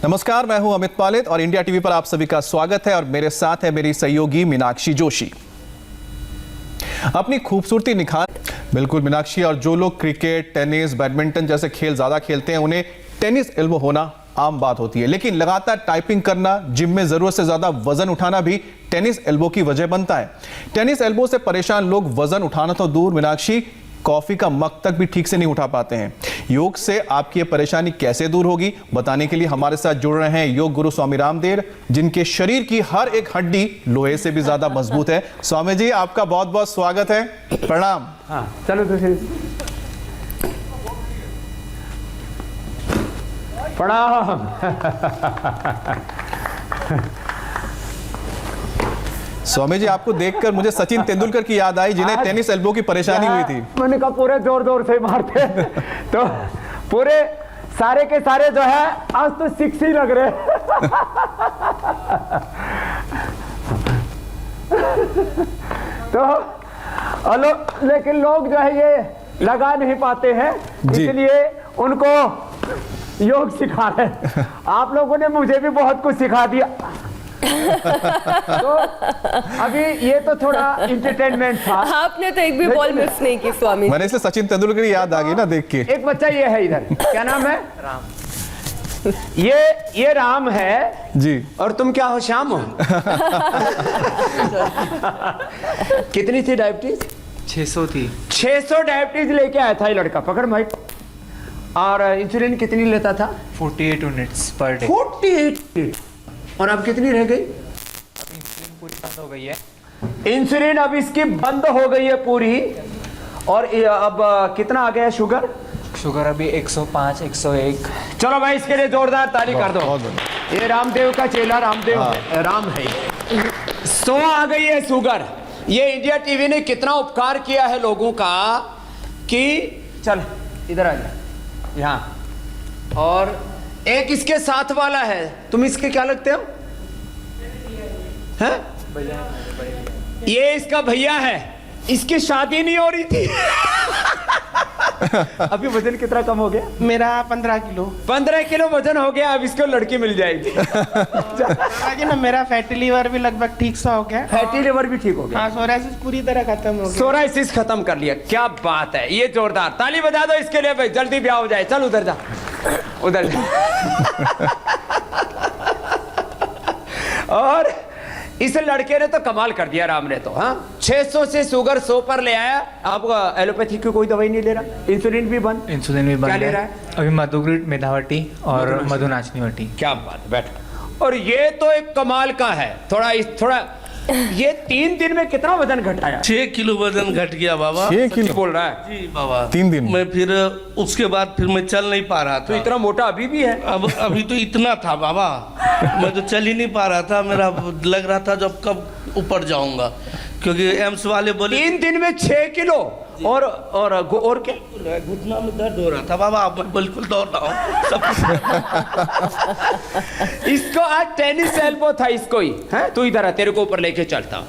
नमस्कार, मैं हूं अमित पालित और इंडिया टीवी पर आप सभी का स्वागत है। और मेरे साथ है मेरी सहयोगी मीनाक्षी जोशी। अपनी खूबसूरती निखार बिल्कुल मीनाक्षी। और जो लोग क्रिकेट, टेनिस, बैडमिंटन जैसे खेल ज्यादा खेलते हैं उन्हें टेनिस एल्बो होना आम बात होती है, लेकिन लगातार टाइपिंग करना, जिम में जरूरत से ज्यादा वजन उठाना भी टेनिस एल्बो की वजह बनता है। टेनिस एल्बो से परेशान लोग वजन उठाना तो दूर मीनाक्षी, कॉफी का मग तक भी ठीक से नहीं उठा पाते हैं। योग से आपकी ये परेशानी कैसे दूर होगी, बताने के लिए हमारे साथ जुड़ रहे हैं योग गुरु स्वामी रामदेव, जिनके शरीर की हर एक हड्डी लोहे से भी ज्यादा मजबूत है। स्वामी जी, आपका बहुत बहुत स्वागत है। प्रणाम। हाँ, चलो तो प्रणाम। स्वामी जी, आपको देखकर मुझे सचिन तेंदुलकर की याद आई, जिन्हें टेनिस एल्बो की परेशानी हुई थी। मैंने कहा पूरे जोर जोर से मारते तो पूरे सारे के सारे जो है आज तो 6 ही लग रहे। तो लेकिन लोग जो है ये लगा नहीं पाते हैं, इसलिए उनको योग सिखा रहे। आप लोगों ने मुझे भी बहुत कुछ सिखा दिया। तो अभी ये तो थोड़ा एंटरटेनमेंट था। आपने तो एक भी बॉल मिस नहीं की स्वामी। मैंने इसलिए सचिन तेंदुलकर की याद आ गई ना देख के। एक बच्चा ये है इधर, क्या नाम है? राम। ये राम है जी। और तुम क्या हो? श्याम हो। कितनी थी डायबिटीज? 600 थी। 600 डायबिटीज लेके आया था ये लड़का। पकड़ भाई। और इंसुलिन कितनी लेता था? 48 यूनिट्स पर डे। 48। और अब कितनी रह गई? इंसुलिन पूरी बंद हो गई है। इंसुलिन अब इसकी बंद हो गई है पूरी। और अब कितना आ गया शुगर? शुगर अभी 105, 101। चलो भाई, इसके लिए जोरदार ताली कर दो। ये रामदेव का चेला रामदेव राम है। 100 आ गई है शुगर। ये इंडिया टीवी ने कितना उपकार किया है लोगों का कि चल इधर आ जा यहाँ। और एक इसके साथ वाला है, तुम इसके क्या लगते हो? हैं? ये इसका भैया है। इसकी शादी नहीं हो रही थी। अभी वजन कितना कम हो गया? मेरा 15 किलो। 15 किलो वजन हो गया। अब इसको लड़की मिल जाएगी। आगे ना मेरा फैटी लीवर भी लगभग ठीक सा हो गया। फैटी लीवर भी ठीक हो गया। हाँ, सोराइसिस पूरी तरह खत्म हो गया। सोराइसिस खत्म कर लिया। क्या बात है, ये जोरदार ताली बजा दो इसके लिए भाई। जल्दी ब्याह हो जाए। चल उधर जा, उधर जा। और इस लड़के ने तो कमाल कर दिया, राम ने तो। हाँ, 600 से शुगर 100 पर ले आया। अब एलोपैथी की कोई दवाई नहीं ले रहा। इंसुलिन भी बंद। इंसुलिन भी बंद। क्या ले रहा है अभी? मधुग्रिड, मेधावटी और मधुनाचनी वटी। क्या बात, बैठ। और ये तो एक कमाल का है। थोड़ा ये 3 दिन में कितना वजन घटाया? 6 किलो वजन घट गया बाबा। 6 किलो बोल रहा है जी बाबा। 3 दिन मैं फिर उसके बाद फिर मैं चल नहीं पा रहा था। तो इतना मोटा अभी भी है? अब अभी तो इतना था बाबा। मैं तो चल ही नहीं पा रहा था। मेरा लग रहा था जब कब ऊपर जाऊंगा, क्योंकि एम्स वाले बोले 3 दिन में 6 किलो। और क्या? घुटना में दर्द हो रहा था बाबा। अब मैं बिल्कुल दौड़ रहा हूँ सब। इसको आज टेनिस एल्बो था इसको ही है। तू इधर आ, तेरे को ऊपर लेके चलता हूँ।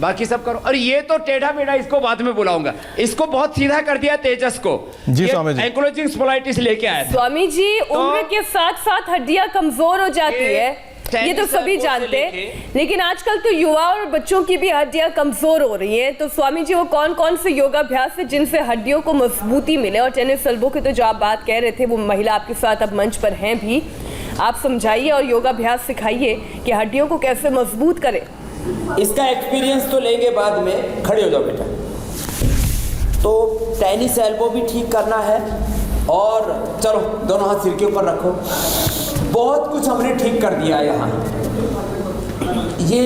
बाकी सब करो। और ये तो टेढ़ा मेढ़ा, इसको बाद में बुलाऊंगा। इसको बहुत सीधा कर दिया तेजस को। जी स्वामी जी। एंकोलॉजिंग स्पोलाइटिस लेके आया था। स्वामी जी, उम्र के साथ साथ हड्डियां कमजोर हो जाती है, ये तो सभी जानते हैं। लेकिन आजकल तो युवा और बच्चों की भी हड्डियां कमजोर हो रही हैं। तो स्वामी जी, वो कौन कौन से योगाभ्यास है जिनसे हड्डियों को मजबूती मिले? और टेनिस एल्बो की तो जो आप बात कह रहे थे, वो महिला आपके साथ अब मंच पर हैं भी, आप समझाइए और योगाभ्यास सिखाइए कि हड्डियों को कैसे मजबूत करें। इसका एक्सपीरियंस तो लेंगे बाद में। खड़े हो जाओ बेटा। तो टेनिस एल्बो भी ठीक करना है। और चलो दोनों हाथ सिर के ऊपर रखो। बहुत कुछ हमने ठीक कर दिया यहाँ। ये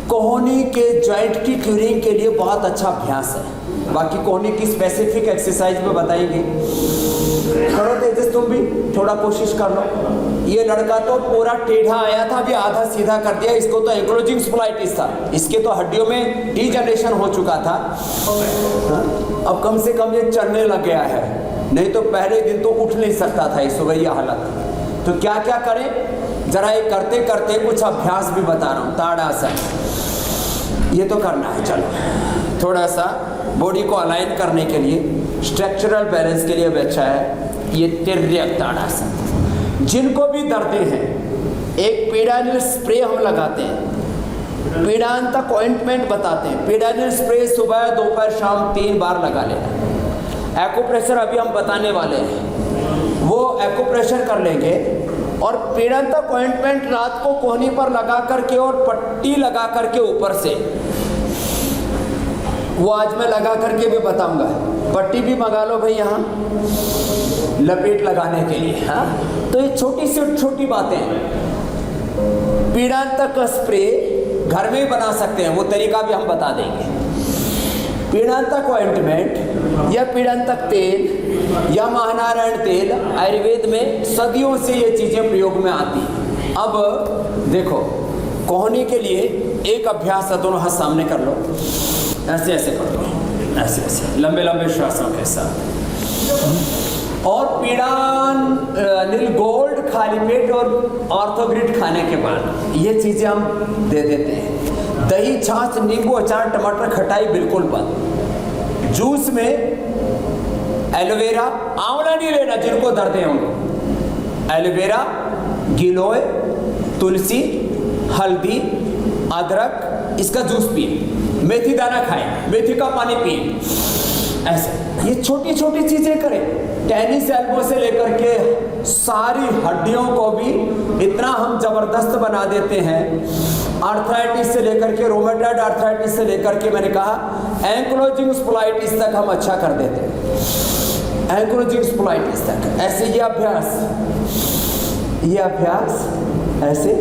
कोहनी के जॉइंट की ट्यूनिंग के लिए बहुत अच्छा अभ्यास है। बाकी कोहनी की स्पेसिफिक एक्सरसाइज में बताएंगे। करो तेजस, तुम भी थोड़ा कोशिश कर लो। ये लड़का तो पूरा टेढ़ा आया था, अभी आधा सीधा कर दिया। इसको तो एंकोलॉजिंग स्पोलाइटिस था। इसके तो हड्डियों में डीजनरेशन हो चुका था। अब कम से कम ये चलने लग गया है, नहीं तो पहले दिन तो उठ नहीं सकता था। इस वही हालत। तो क्या क्या करें, जरा ये करते करते कुछ अभ्यास भी बता रहा हूँ। ताड़ासन, ये तो करना है। चलो थोड़ा सा बॉडी को अलाइन करने के लिए, स्ट्रक्चरल बैलेंस के लिए भी अच्छा है ये तिर्यक ताड़ासन। जिनको भी दर्दें हैं, एक पीडानिल स्प्रे हम लगाते हैं, पीड़ांतक ऑइंटमेंट बताते हैं। पीडानिल स्प्रे सुबह दोपहर शाम 3 बार लगा लेना। एक्यूप्रेशर अभी हम बताने वाले हैं, वो एक्यूप्रेशर कर लेंगे। और पीड़ांतक ऑइंटमेंट रात को कोहनी पर लगा करके और पट्टी लगा करके ऊपर से, वो आज मैं लगा करके भी बताऊंगा। पट्टी भी मंगा लो भाई यहाँ लपेट लगाने के लिए। हाँ, तो ये छोटी से छोटी बातें हैं। पीड़ांतक स्प्रे घर में ही बना सकते हैं, वो तरीका भी हम बता देंगे। पीड़ांतक ऑइंटमेंट या पीड़ांतक तेल या महानारायण तेल, आयुर्वेद में सदियों से ये चीज़ें प्रयोग में आती हैं। अब देखो, कोहनी के लिए एक अभ्यास है, दोनों हाथ सामने कर लो, ऐसे ऐसे कर लो, ऐसे ऐसे लंबे लंबे श्वासों के साथ। और पीड़ानिल गोल्ड खाली पेट और ऑर्थोग्रिड खाने के बाद ये चीज़ें हम दे देते हैं। दही, छाछ, नींबू, अचार, टमाटर, खटाई बिल्कुल बंद। जूस में एलोवेरा, आंवला नहीं लेना जिनको दर्द है उनको। एलोवेरा, गिलोय, तुलसी, हल्दी, अदरक, इसका जूस पिए। मेथी दाना खाएं, मेथी का पानी पिए। ऐसे ये छोटी छोटी चीजें करें। टेनिस एल्बो से लेकर के सारी हड्डियों को भी इतना हम जबरदस्त बना देते हैं। आर्थराइटिस से लेकर के, रोमेटॉइड आर्थराइटिस से लेकर के, मैंने कहा एंक्लोजिंग स्पोलाइटिस तक हम अच्छा कर देते हैं। एंक्लोजिंग स्पोलाइटिस तक ऐसे ये अभ्यास ऐसे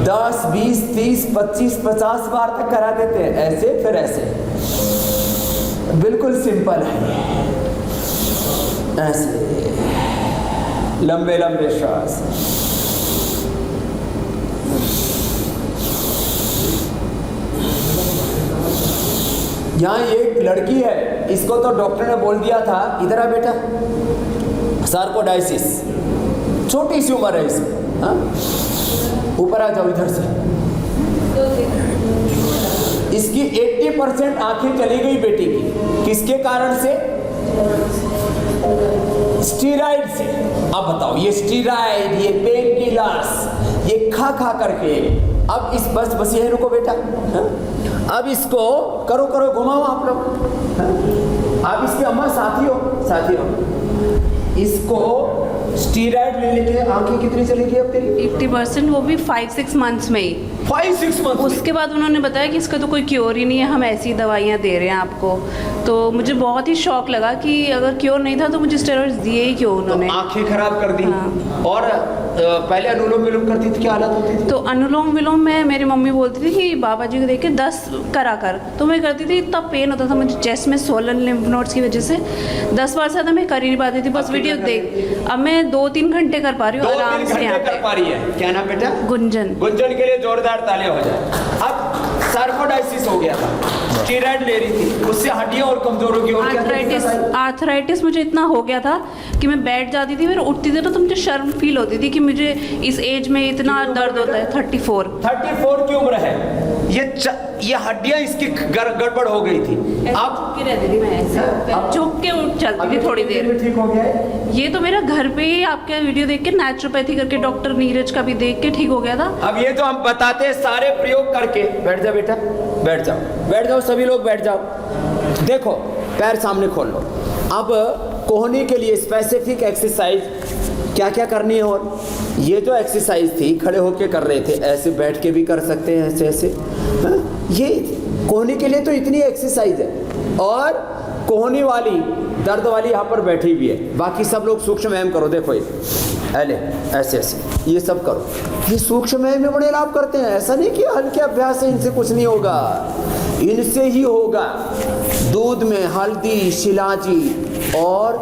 10, 20, 30, 25, 50 बार तक करा देते हैं। ऐसे फिर ऐसे, बिल्कुल सिंपल है। ऐसे लंबे लंबे श्वास। यहाँ एक लड़की है, इसको तो डॉक्टर ने बोल दिया था, इधर आ बेटा, सार्कोडाइसिस, छोटी सी उम्र है इसकी। हाँ, ऊपर आ जाओ इधर से। इसकी 80% आंखें चली गई बेटी की। किसके कारण से? स्टीराइड से। अब बताओ, ये स्टीराइड, ये पेन किलर्स, ये खा खा करके अब इस बस यही रुको बेटा। हा? अब इसको करो घुमाओ आप लोग। आप इसकी अम्मा साथी हो। इसको स्टीराइड लेने के आंखें कितनी चलेगी अब तेरी? 80%, वो भी 5-6 मंथ्स में ही। 5-6 मंथ। उसके बाद उन्होंने बताया कि इसका तो कोई क्योर ही नहीं है, हम ऐसी दवाइयाँ दे रहे हैं आपको। तो मुझे बहुत ही शौक लगा कि अगर क्योर नहीं था तो मुझे स्टेरॉइड्स दिए ही क्यों उन्होंने। तो आंखें खराब कर दी। हाँ। और पहले अनुलोम विलोम करती थी, क्या हालत होती थी? तो अनुलोम विलोम में मेरी मम्मी बोलती थी कि बाबा जी को देख के 10 करा कर, तो मैं करती थी। इतना पेन होता था मुझे चेस्ट में, सोलन लिम्फ नोड्स की वजह से 10 बार से ज़्यादा मैं कर ही नहीं पाती थी, बस वीडियो देख। अब मैं 2-3 घंटे कर पा रही हूँ आराम से। यहाँ कर पा रही है। क्या नाम बेटा? गुंजन। गुंजन के लिए जोरदार तालियां हो जाए। अब सार्कोडाइसिस हो गया था, स्टीरॉइड ले रही थी, उससे हड्डियां और कमजोर हो गई। आर्थराइटिस मुझे इतना हो गया था कि मैं बैठ जाती थी, फिर उठती थी तो मुझे शर्म फील होती थी कि मुझे इस एज में इतना दर्द होता है। 34 की उम्र है। ये हड्डियां इसकी गड़बड़ हो गई थी। अब रहती थी, मैं ऐसे झुक के उठ चलती थी थोड़ी देर। ठीक हो गया है। ये तो मेरा घर पे ही आपका वीडियो देख के, नेचुरोपैथी करके, डॉक्टर नीरज का भी देख के ठीक हो गया था। अब ये तो हम बताते हैं सारे प्रयोग करके। बैठ जाओ बेटा, बैठ जाओ, सभी लोग बैठ जाओ। देखो, पैर सामने खोल लो। अब कोहनी के लिए स्पेसिफिक एक्सरसाइज क्या क्या करनी है। और ये जो एक्सरसाइज थी, खड़े होके कर रहे थे, ऐसे बैठ के भी कर सकते हैं, ऐसे ऐसे। हाँ? ये कोहनी के लिए तो इतनी एक्सरसाइज है। और कोहनी वाली, दर्द वाली यहाँ पर बैठी हुई है। बाकी सब लोग सूक्ष्म व्यायाम करो। देखो ये ऐसे ऐसे ये सब करो। ये सूक्ष्म व्यायाम में बड़े लाभ करते हैं। ऐसा नहीं कि हल्के अभ्यास से इनसे कुछ नहीं होगा, इनसे ही होगा। दूध में हल्दी, शिलाजी और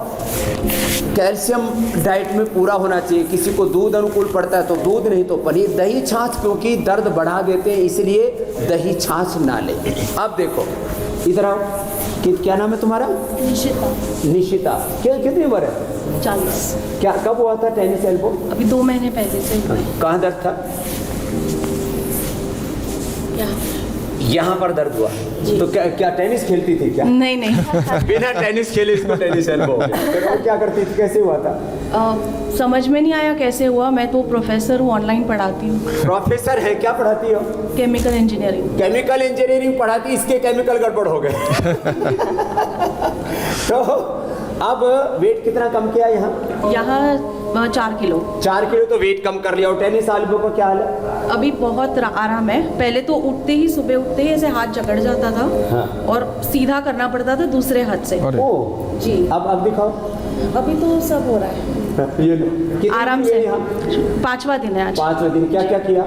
कैल्शियम डाइट में पूरा होना चाहिए। किसी को दूध अनुकूल पड़ता है तो दूध, नहीं तो पनीर। दही छाछ क्योंकि दर्द बढ़ा देते हैं, इसलिए दही छाछ ना ले। अब देखो इधर आओ। क्या नाम है तुम्हारा? निशिता। कितनी उम्र है? 40। क्या कब हुआ था टेनिस एल्बो? अभी 2 महीने पहले से। कहाँ दर्द था? यहाँ पर दर्द हुआ। तो क्या टेनिस खेलती थी क्या? नहीं नहीं बिना टेनिस खेले इसको टेनिस एल्बो हो गया। फिर और क्या करती थी, कैसे हुआ था? समझ में नहीं आया कैसे हुआ। मैं तो प्रोफेसर हूँ, ऑनलाइन पढ़ाती हूँ, प्रोफेसर है, क्या पढ़ाती हो? Chemical engineering. केमिकल इंजीनियरिंग पढ़ाती, इसके केमिकल गड़बड़ हो गए। तो अब वेट कितना कम किया यहाँ? यहाँ 4 किलो। 4 किलो तो वेट कम कर लिया। और टेनिस एल्बो का क्या हाल है? अभी बहुत आराम है। पहले तो उठते ही, सुबह उठते ही ऐसे हाथ जकड़ जाता था। हाँ। और सीधा करना पड़ता था दूसरे हाथ से। अरे। ओ जी। अब दिखाओ। अभी तो सब हो रहा है ये लो। कितने आराम दिन से। हुए यहाँ? 5वां दिन है आज। 5वें दिन क्या क्या किया?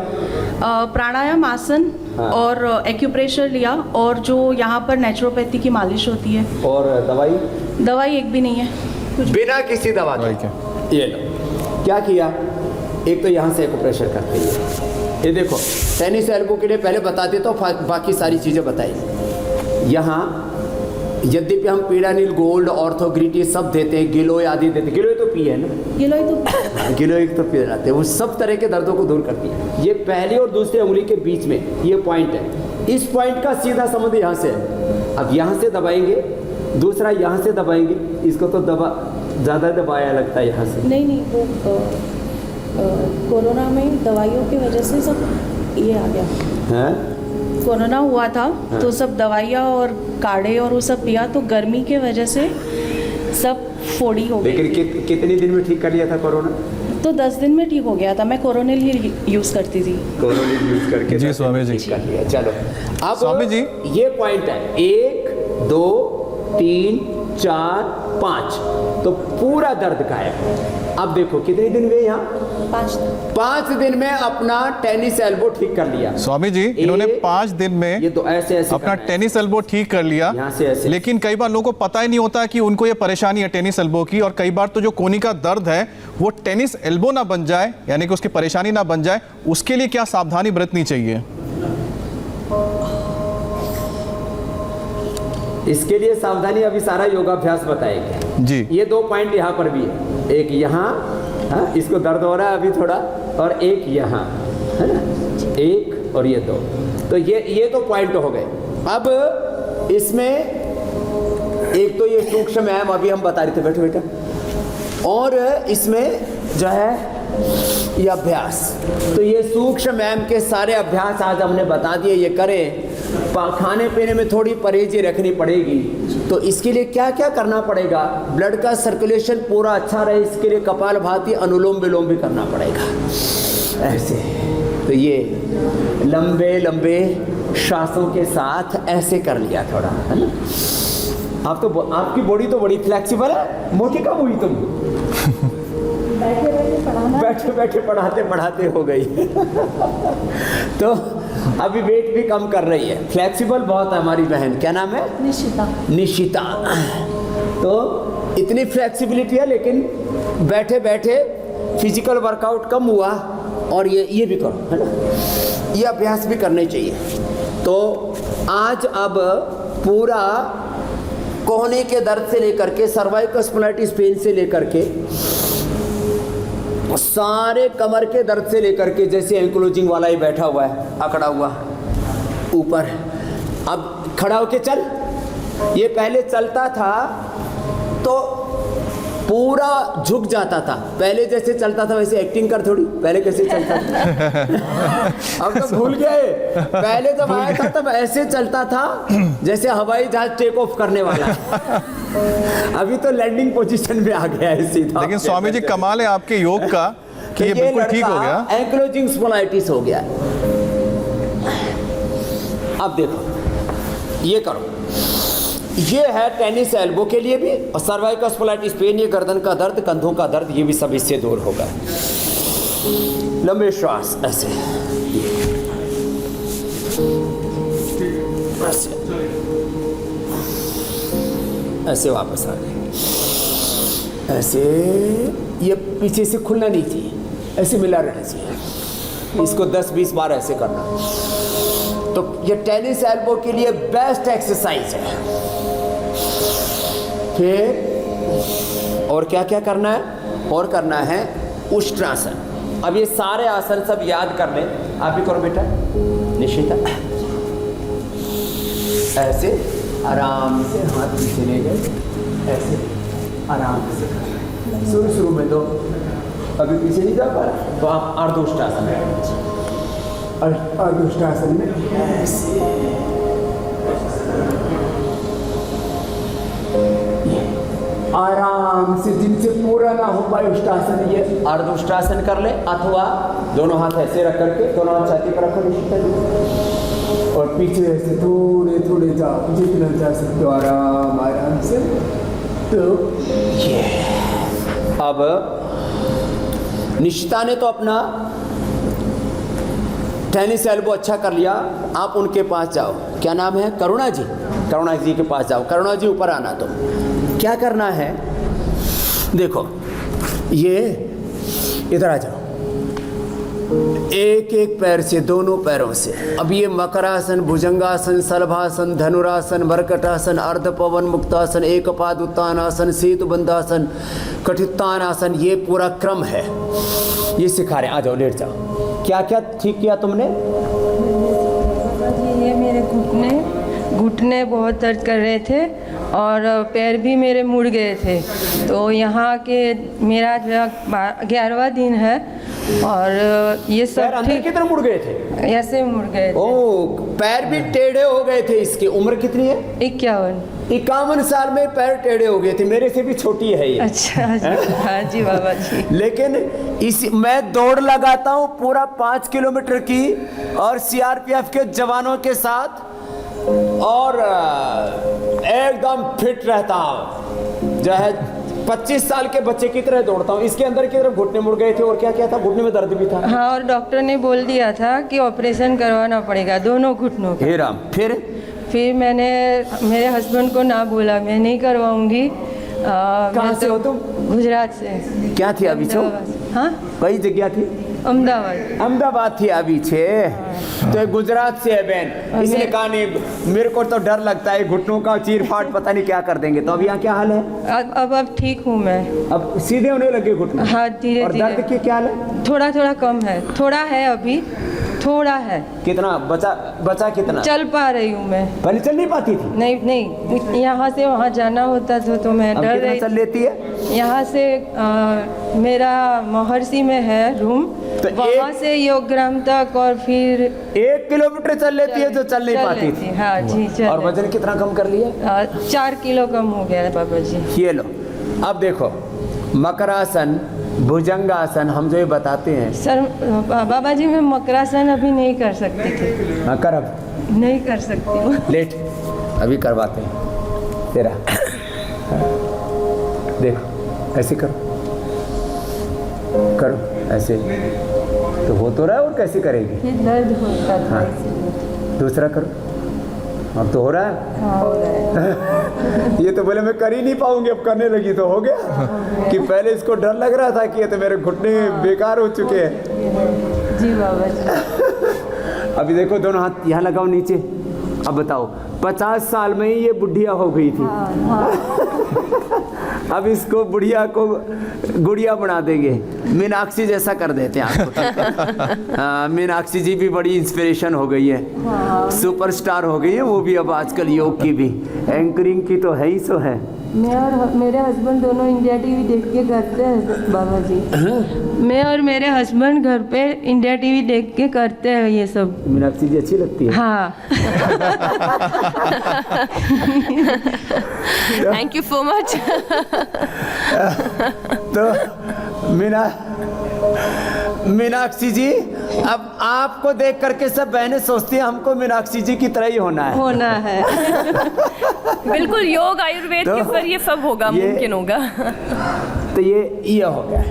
प्राणायाम, आसन हाँ। और एक्यूप्रेशर लिया, और जो यहाँ पर नेचुरोपैथी की मालिश होती है। और दवाई? दवाई एक भी नहीं है, कुछ बिना किसी दवा दवाई के। ये लो क्या किया। एक तो यहाँ से एक्यूप्रेशर करते हैं। ये देखो टेनिस एल्बो के लिए पहले बता देता हूँ, बाकी सारी चीज़ें बताई। यहाँ यद्यपि हम पीडानिल गोल्ड, ऑर्थोग्रिटी सब देते हैं, गिलोय आदि देते हैं। गिलोय तो पी है ना? गिलोय तो गिलोय तो पी जाते हैं। वो सब तरह के दर्दों को दूर करती है। ये पहली और दूसरी उंगली के बीच में ये पॉइंट है। इस पॉइंट का सीधा संबंध यहाँ से है। अब यहाँ से दबाएंगे, दूसरा यहाँ से दबाएंगे। इसको तो ज़्यादा दबाया लगता है यहाँ से। नहीं वो कोरोना में दवाइयों की वजह से सब ये आ गया है? कोरोना हुआ था तो सब दवाइयाँ और काढ़े और वो सब पिया, तो गर्मी के वजह से सब फोड़ी हो गई। लेकिन कितने दिन में ठीक कर लिया था कोरोना? तो 10 दिन में ठीक हो गया था। मैं कोरोनिल ही यूज़ करती थी। कोरोनिल यूज करके जी स्वामी जी। ठीक कर लिया। चलो अब स्वामी जी। ये पॉइंट है 1 2 3 4 5, तो पूरा दर्द गायब। अब देखो कितने दिन हुए यहाँ? 5 दिन में अपना टेनिस एल्बो ठीक कर लिया। स्वामी जी इन्होंने 5 दिन में ये तो ऐसे अपना करना है। टेनिस एल्बो ठीक कर लिया। यहाँ से ऐसे। लेकिन कई बार लोगों को पता ही नहीं होता कि उनको ये परेशानी है टेनिस एल्बो की, और कई बार तो जो कोहनी का दर्द है वो टेनिस एल्बो ना बन जाए, यानी कि उसकी परेशानी ना बन जाए, उसके लिए क्या सावधानी बरतनी चाहिए? इसके लिए सावधानी अभी सारा योगाभ्यास बताएंगे जी। ये 2 पॉइंट यहाँ पर भी है। एक यहाँ, हाँ, इसको दर्द हो रहा है अभी थोड़ा, और एक यहाँ, है ना? 1 और ये 2, तो ये तो पॉइंट हो गए। अब इसमें एक तो ये सूक्ष्म व्यायाम अभी हम बता रहे थे, बैठो बेटा, और इसमें जो है ये अभ्यास। तो ये सूक्ष्म व्यायाम के सारे अभ्यास आज हमने बता दिए, ये करें। खाने पीने में थोड़ी परहेजी रखनी पड़ेगी। तो इसके लिए क्या क्या करना पड़ेगा? ब्लड का सर्कुलेशन पूरा अच्छा रहे, इसके लिए कपालभाति, अनुलोम विलोम भी करना पड़ेगा ऐसे। तो ये लंबे लंबे श्वासों के साथ ऐसे कर लिया थोड़ा, है ना? आप तो आपकी बॉडी तो बड़ी फ्लेक्सिबल है, मोटी कब हुई तुम? बैठे बैठे पढ़ाते पढ़ाते हो गई। तो अभी वेट भी कम कर रही है, फ्लेक्सिबल बहुत है हमारी बहन। क्या नाम है? निशिता। तो इतनी फ्लेक्सिबिलिटी है, लेकिन बैठे बैठे फिजिकल वर्कआउट कम हुआ, और ये भी करो, है ना? ये अभ्यास भी करने चाहिए। तो आज अब पूरा कोहनी के दर्द से लेकर के, सर्वाइकल स्पॉन्डिलाइटिस पेन से लेकर के, सारे कमर के दर्द से लेकर के, जैसे एंक्लोजिंग वाला ही बैठा हुआ है, अकड़ा हुआ ऊपर, अब खड़ा होके चल। ये पहले चलता था तो पूरा झुक जाता था, पहले जैसे चलता था वैसे एक्टिंग कर थोड़ी, पहले कैसे चलता था? अब तो भूल गए। पहले जब आया था तब ऐसे चलता था जैसे हवाई जहाज टेक ऑफ करने वाला है। अभी तो लैंडिंग पोजीशन में आ गया है सीधा। लेकिन स्वामी जी कमाल है आपके योग का कि ये बिल्कुल ठीक हो गया। एंक्लोजिंग स्पॉन्डिलाइटिस हो गया। अब देखो ये करो, ये है टेनिस एल्बो के लिए भी, और सर्वाइकल स्पॉन्डिलाइटिस पेन, ये गर्दन का दर्द, कंधों का दर्द, ये भी सब इससे दूर होगा। लंबे श्वास ऐसे ऐसे ऐसे वापस आ गए, ऐसे। ये पीछे से खुलना नहीं चाहिए, ऐसे मिला रहना चाहिए। इसको 10-20 बार ऐसे करना। तो ये टेनिस एल्बो के लिए बेस्ट एक्सरसाइज है। फिर और क्या क्या करना है? और करना है उष्ट्रासन। अब ये सारे आसन सब याद कर लें। आप भी करो बेटा, निशिता। ऐसे आराम से हाथ पीछे ले गए, ऐसे आराम से। शुरू में तो अभी पीछे नहीं जा पा रहा, तो आप अर्धोष्टासन में, अर्धोष्टासन में ऐसे आराम से, जिनसे पूरा ना हो पाए उष्टासन, ये अर्धोष्टासन कर ले, अथवा दोनों हाथ ऐसे रख करके दोनों हाथ छाती पर रखो निश्चित, और पीछे ऐसे थोड़े थोड़े जाओ, जितना जा सकते हो आराम आराम से। तो ये अब निशिता ने तो अपना टेनिस एल्बो अच्छा कर लिया, आप उनके पास जाओ। क्या नाम है? करुणा जी। करुणा जी के पास जाओ। करुणा जी ऊपर आना। तो क्या करना है, देखो ये इधर आ जाओ, एक एक पैर से, दोनों पैरों से। अब ये मकरासन, भुजंगासन, सलभासन, धनुरासन, मरकटासन, अर्धपवन मुक्तासन, एकपाद उत्तानासन, सेतुबंधासन, कठित्तानासन, ये पूरा क्रम है, ये सिखा रहे हैं। आ जाओ, लेट जाओ। क्या क्या ठीक किया तुमने? ये मेरे घुटने बहुत दर्द कर रहे थे और पैर भी मेरे मुड़ गए थे। तो यहाँ के मेरा जो 11वां दिन है और ये सब अंदर की तरफ मुड़ गए थे, ऐसे मुड़ गए थे। ओ, पैर भी टेढ़े हो गए थे। इसकी उम्र कितनी है? 51 साल में पैर टेढ़े हो गए थे। मेरे से भी छोटी है ये। अच्छा जी, हाँ जी बाबा जी। लेकिन मैं दौड़ लगाता हूँ पूरा 5 किलोमीटर की, और सीआरपीएफ के जवानों के साथ, और एकदम फिट रहता हूँ, जो है 25 साल के बच्चे की तरह दौड़ता हूँ। इसके अंदर की तरफ घुटने मुड़ गए थे, और क्या क्या था? घुटने में दर्द भी था। हाँ, और डॉक्टर ने बोल दिया था कि ऑपरेशन करवाना पड़ेगा दोनों घुटनों का। हे राम। फिर मैंने मेरे हस्बैंड को ना बोला, मैं नहीं करवाऊंगी। कहाँ से हो तुम? गुजरात से। क्या थी अभी? हाँ, कई जगह थी? अहमदाबाद थी अभी छे। तो गुजरात से है बहन, इसलिए कहा नहीं, मेरे को तो डर लगता है घुटनों का चीर फाट, पता नहीं क्या कर देंगे। तो अब यहाँ क्या हाल है? अब ठीक हूँ मैं। अब सीधे होने लगे घुटने? हाँ, धीरे और दर्द की क्या हाल है? थोड़ा थोड़ा कम है, थोड़ा है अभी, थोड़ा है। कितना बचा कितना? चल पा रही हूँ मैं। पहले चल नहीं पाती थी? नहीं, यहाँ से वहाँ जाना होता था तो मैं डर रही। चल लेती है? यहाँ से मेरा महर्षि में है रूम, तो वहाँ से योगग्राम तक, और फिर 1 किलोमीटर चल लेती है जो चल नहीं पाती थी। हाँ जी, और वजन कितना कम कर लिया? 4 किलो कम हो गया है बाबा जी। ये लो, अब देखो, मकरासन, भुजंगासन हम जो ये बताते हैं। सर बाबा जी, मैं मकरासन अभी नहीं कर सकती थी। हाँ, कर। अब नहीं कर सकती हूँ। लेट, अभी करवाते हैं तेरा। देखो, ऐसे करो ऐसे, तो हो तो रहा है, और कैसे करेगी? दर्द होता था। हाँ, दूसरा करो। अब तो हो रहा है। हाँ, हो रहा है। ये तो बोले मैं कर ही नहीं पाऊंगी, अब करने लगी तो हो गया। कि पहले इसको डर लग रहा था कि ये तो मेरे घुटने बेकार हो चुके हैं। जी बाबा जी। अभी देखो, दोनों हाथ यहाँ लगाओ नीचे। अब बताओ, 50 साल में ही ये बुढ़िया हो गई थी। अब इसको बुढ़िया को गुड़िया बना देंगे, मीनाक्षी जैसा कर देते हैं आपको। हाँ, मीनाक्षी जी भी बड़ी इंस्पिरेशन हो गई है, सुपरस्टार हो गई है वो भी अब आजकल, योग की भी, एंकरिंग की तो है ही सो है। मैं और मेरे हस्बैंड दोनों इंडिया टीवी देख के करते हैं बाबा जी। मैं और मेरे हस्बैंड घर पे इंडिया टीवी देख के करते हैं ये सब। मीनाक्षी जी अच्छी लगती है। हाँ। Thank you so much. तो मीनाक्षी जी, अब आपको देख करके सब बहनें सोचती हैं हमको मीनाक्षी जी की तरह ही होना है। बिल्कुल, योग आयुर्वेद के जरिए सब होगा, मुमकिन होगा। तो ये हो गया।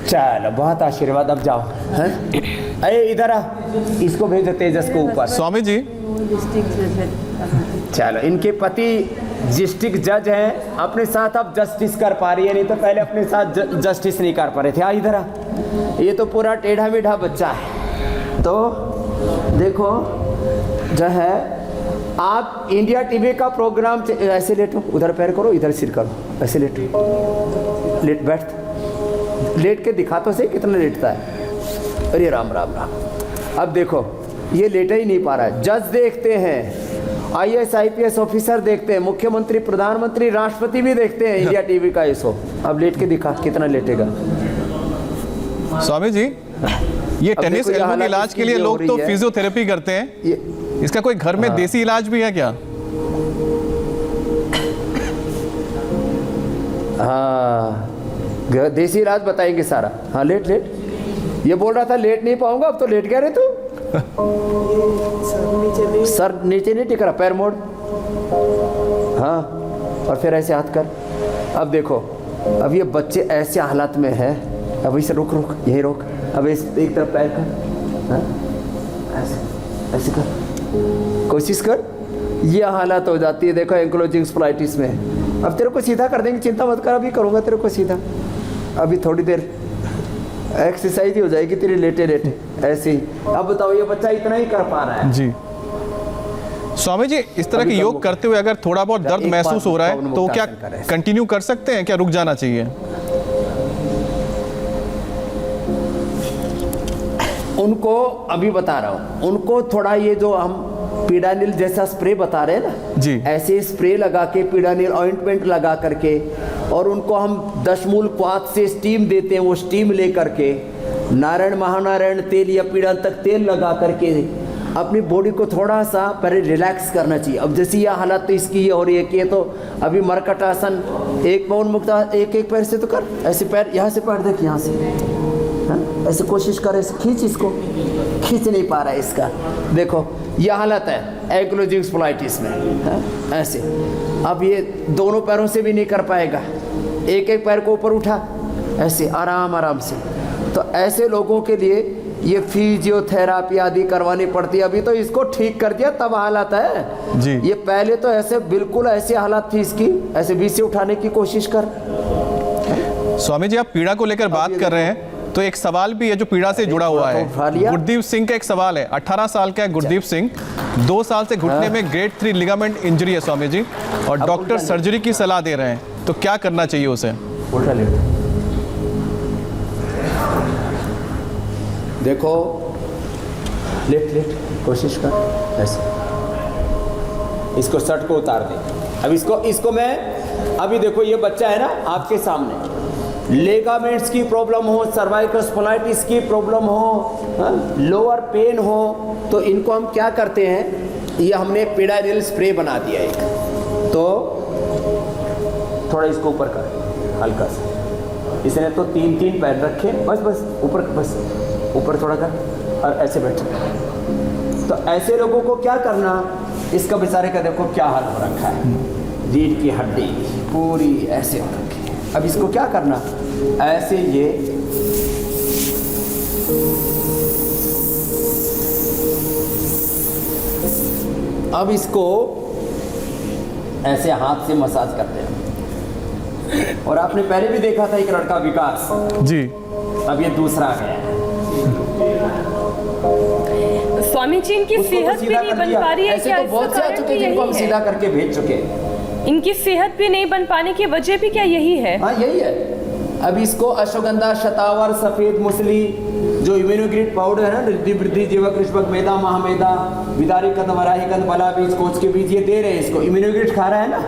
चलो, बहुत आशीर्वाद। अब जाओ। अरे इधर आ, इसको भेजो तेजस को ऊपर। स्वामी जी, चलो, इनके पति डिस्ट्रिक्ट जज हैं, अपने साथ अब जस्टिस कर पा रही है, नहीं तो पहले अपने साथ जस्टिस नहीं कर पा रहे थे। आ इधर आ, ये तो पूरा टेढ़ा मेढ़ा बच्चा है। तो देखो, जो है आप इंडिया टीवी का प्रोग्राम, ऐसे लेटो, उधर पैर करो, इधर सिर करो, ऐसे लेटो, बैठ, लेट के दिखा तो सही कितना लेटता है। अरे राम राम राम। अब देखो, ये लेट ही नहीं पा रहा है। जज देखते हैं, IAS IPS ऑफिसर देखते हैं, मुख्यमंत्री, प्रधानमंत्री, राष्ट्रपति भी देखते हैं इंडिया टीवी का ये शो। अब लेट के दिखा कितना लेटेगा। स्वामी जी, ये अब टेनिस देखो ये एल्बो के हालत इलाज इसकी के लिए ये हो लोग रही तो है। फिजियोथेरेपी करते हैं, ये इसका कोई घर में देसी इलाज भी है क्या? हाँ, देसी इलाज बताएंगे सारा। हाँ, लेट लेट, ये बोल रहा था लेट नहीं पाऊंगा, अब तो लेट गया रे तू। सर नीचे नहीं टिक रहा, पैर मोड़, हाँ, और फिर ऐसे हाथ कर। अब देखो, अब ये बच्चे ऐसे हालात में है, अब इसे रुक रुक, यही रोक, अब इस एक तरफ पैर कर, हाँ? ऐसे ऐसे कर, कोशिश कर। ये हालत हो जाती है, देखो एंक्लोजिंग स्पॉलाइटिस में। अब तेरे को सीधा कर देंगे, चिंता मत कर, अभी करूँगा तेरे को सीधा। अभी थोड़ी देर एक्सरसाइज ही हो जाएगी तेरी, लेटे लेटे ऐसे ही। अब बताओ, ये बच्चा इतना ही कर पा रहा है। जी स्वामी जी, इस तरह के योग करते हुए अगर थोड़ा बहुत दर्द महसूस हो रहा है तो क्या कंटिन्यू कर सकते हैं, क्या रुक जाना चाहिए? उनको अभी बता रहा हूँ, उनको थोड़ा ये जो हम पीडानिल जैसा स्प्रे बता रहे हैं ना जी, ऐसे स्प्रे लगा के, पीडानिल ऑइंटमेंट लगा करके, और उनको हम दशमूल क्वाथ से स्टीम देते हैं। वो स्टीम ले करके नारायण महानारायण तेल या पीड़ांतक तेल लगा करके अपनी बॉडी को थोड़ा सा पहले रिलैक्स करना चाहिए। अब जैसे यह हालत तो इसकी ये हो रही है कि तो अभी मरकट आसन, एक पाउंड मुक्ता, एक एक पैर से तो कर, ऐसे पैर, यहाँ से पैर देख, यहाँ से, हाँ? ऐसे कोशिश कर, ऐसे खींच, इसको खींच नहीं पा रहा है इसका। देखो यह हालत है एंक्लोजिंग स्पॉलाइटिस में, हाँ? ऐसे। अब ये दोनों पैरों से भी नहीं कर पाएगा, एक एक पैर को ऊपर उठा, ऐसे आराम आराम से। तो ऐसे लोगों के लिए ये फिजियोथेरापी आदि करवानी पड़ती है। अभी तो इसको ठीक कर दिया, तब हालत है जी। ये पहले तो ऐसे बिल्कुल ऐसी हालत थी इसकी, ऐसे बीच से उठाने की कोशिश कर। स्वामी जी, आप पीड़ा को लेकर बात कर रहे हैं तो एक सवाल भी है जो पीड़ा से जुड़ा हुआ है। गुरदीप सिंह का एक सवाल है, 18 साल का है गुरदीप सिंह, 2 साल से घुटने में ग्रेड 3 लिगामेंट इंजरी है स्वामी जी, और डॉक्टर सर्जरी की सलाह दे रहे हैं, तो क्या करना चाहिए उसे? उल्टा लेट। देखो लेट लेट, कोशिश कर ऐसे, इसको शर्ट को उतार दे। अब इसको मैं, अभी देखो ये बच्चा है ना आपके सामने, लेगामेंट्स की प्रॉब्लम हो, सर्वाइकल स्पॉलाइटिस की प्रॉब्लम हो, लोअर पेन हो, तो इनको हम क्या करते हैं, ये हमने पीडानिल स्प्रे बना दिया एक, तो थोड़ा इसको ऊपर कर हल्का सा। इसने तो 3-3 पैर रखे, बस बस ऊपर, बस ऊपर थोड़ा कर, और ऐसे बैठ। तो ऐसे लोगों को क्या करना, इसका बेचारे का देखो क्या हाल हो रखा है, रीढ़ की हड्डी पूरी ऐसे हो रखी है। अब इसको क्या करना, ऐसे ये अब इसको ऐसे हाथ से मसाज करते हैं। और आपने पहले भी देखा था एक लड़का विकास जी, अब ये दूसरा आ गया है। स्वामी जी, इनकी उसको तो सेहत भी सीधा नहीं कर बन दिया। पा रही है ऐसे क्या? तो बहुत से आ चुके हैं जिनको हम सीधा करके भेज चुके हैं। इनकी सेहत भी नहीं बन पाने की वजह भी क्या यही है? हाँ यही है। अब इसको अश्वगंधा, शतावर, सफेद मूसली, जो इम्यूनोग्रिड पाउडर है ना, रिद्धि वृद्धि जीवक कृष्णक मेदा महामेदा विदारी कंद वराही कंद बला बीज कोच के बीज, ये दे रहे हैं इसको। इम्यूनोग्रिड खा रहा है ना,